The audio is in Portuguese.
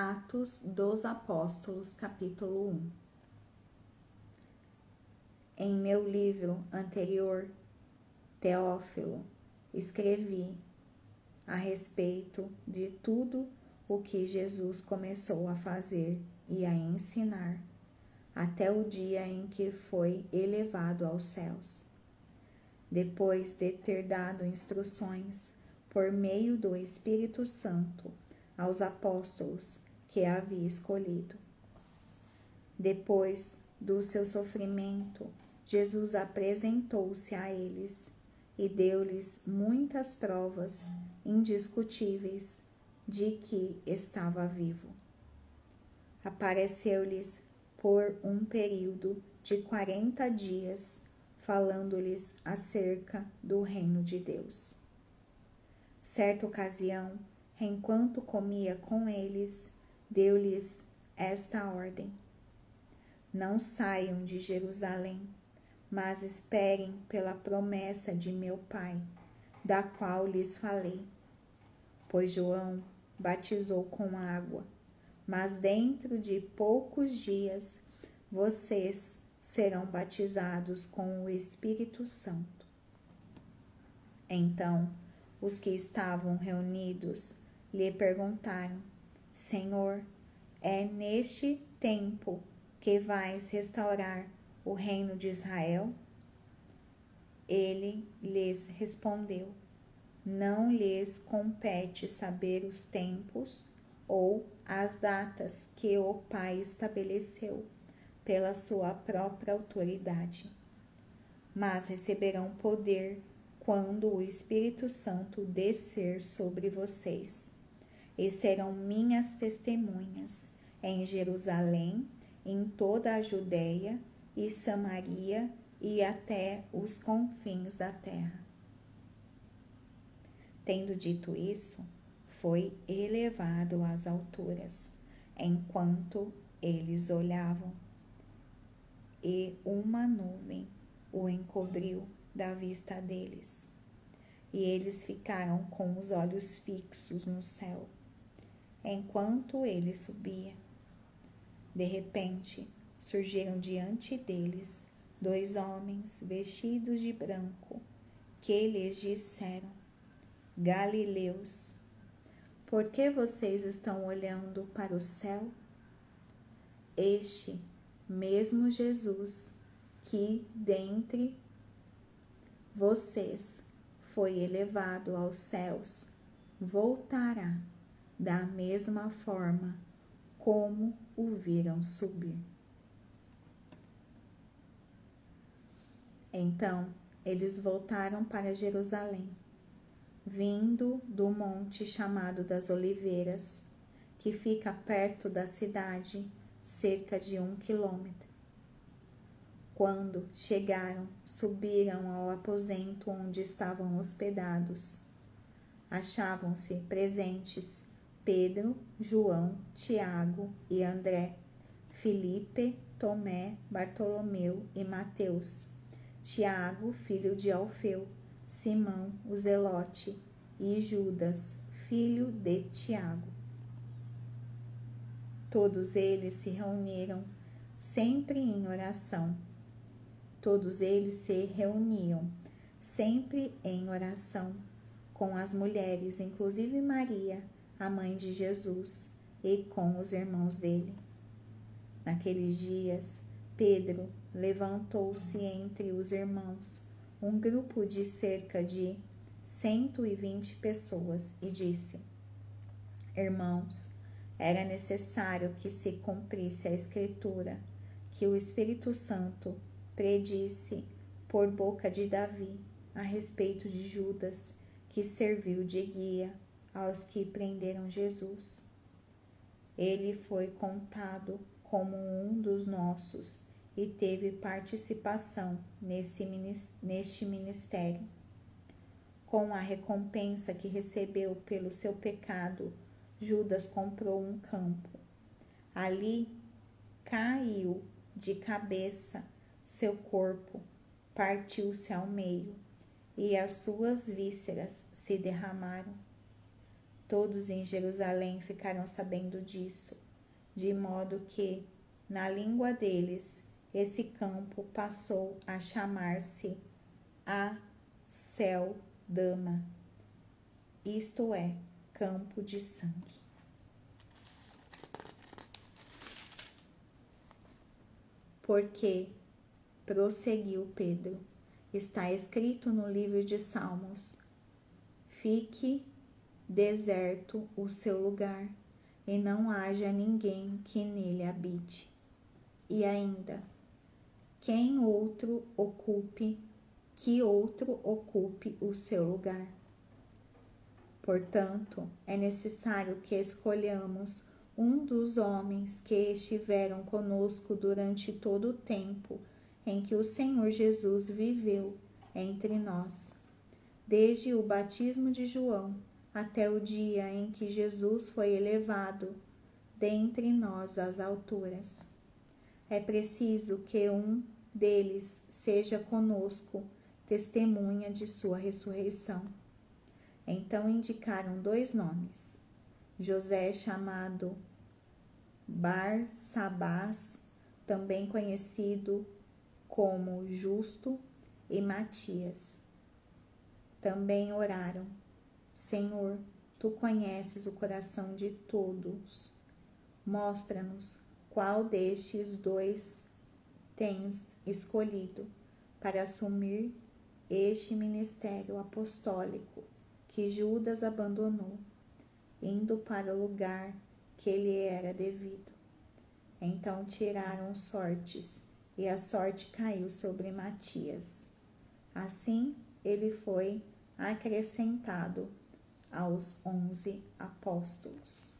Atos dos Apóstolos, capítulo 1. Em meu livro anterior, Teófilo, escrevi a respeito de tudo o que Jesus começou a fazer e a ensinar, até o dia em que foi elevado aos céus. Depois de ter dado instruções por meio do Espírito Santo aos apóstolos que havia escolhido. Depois do seu sofrimento, Jesus apresentou-se a eles e deu-lhes muitas provas indiscutíveis de que estava vivo. Apareceu-lhes por um período de 40 dias, falando-lhes acerca do reino de Deus. Certa ocasião, enquanto comia com eles, deu-lhes esta ordem: não saiam de Jerusalém, mas esperem pela promessa de meu Pai, da qual lhes falei. Pois João batizou com água, mas dentro de poucos dias vocês serão batizados com o Espírito Santo. Então, os que estavam reunidos lhe perguntaram: Senhor, é neste tempo que vais restaurar o reino de Israel? Ele lhes respondeu: não lhes compete saber os tempos ou as datas que o Pai estabeleceu pela sua própria autoridade, mas receberão poder quando o Espírito Santo descer sobre vocês, e serão minhas testemunhas em Jerusalém, em toda a Judéia e Samaria e até os confins da terra. Tendo dito isso, foi elevado às alturas, enquanto eles olhavam, e uma nuvem o encobriu da vista deles, e eles ficaram com os olhos fixos no céu, enquanto ele subia. De repente, surgiram diante deles 2 homens vestidos de branco, que lhes disseram: Galileus, por que vocês estão olhando para o céu? Este mesmo Jesus que dentre vocês foi elevado aos céus, voltará da mesma forma como o viram subir. Então, eles voltaram para Jerusalém, vindo do monte chamado das Oliveiras, que fica perto da cidade, cerca de 1 quilômetro. Quando chegaram, subiram ao aposento onde estavam hospedados. Achavam-se presentes Pedro, João, Tiago e André, Filipe, Tomé, Bartolomeu e Mateus, Tiago, filho de Alfeu, Simão, o Zelote, e Judas, filho de Tiago. Todos eles se reuniram sempre em oração. Todos eles se reuniam sempre em oração com as mulheres, inclusive Maria, a mãe de Jesus, e com os irmãos dele. Naqueles dias, Pedro levantou-se entre os irmãos, um grupo de cerca de 120 pessoas, e disse: Irmãos, era necessário que se cumprisse a Escritura, que o Espírito Santo predisse por boca de Davi a respeito de Judas, que serviu de guia aos que prenderam Jesus. Ele foi contado como um dos nossos e teve participação neste ministério. Com a recompensa que recebeu pelo seu pecado, Judas comprou um campo. Ali caiu de cabeça, seu corpo partiu-se ao meio e as suas vísceras se derramaram. Todos em Jerusalém ficaram sabendo disso, de modo que, na língua deles, esse campo passou a chamar-se Aceldama, isto é, campo de sangue. Porque, prosseguiu Pedro, está escrito no livro de Salmos: fique deserto o seu lugar, e não haja ninguém que nele habite. E ainda, que outro ocupe o seu lugar. Portanto, é necessário que escolhamos um dos homens que estiveram conosco durante todo o tempo em que o Senhor Jesus viveu entre nós, desde o batismo de João até o dia em que Jesus foi elevado dentre nós às alturas. É preciso que um deles seja conosco, testemunha de sua ressurreição. Então indicaram 2 nomes: José, chamado Barsabás, também conhecido como Justo, e Matias. Também oraram: Senhor, tu conheces o coração de todos. Mostra-nos qual destes 2 tens escolhido para assumir este ministério apostólico que Judas abandonou, indo para o lugar que lhe era devido. Então tiraram sortes, e a sorte caiu sobre Matias. Assim, ele foi acrescentado aos 11 apóstolos.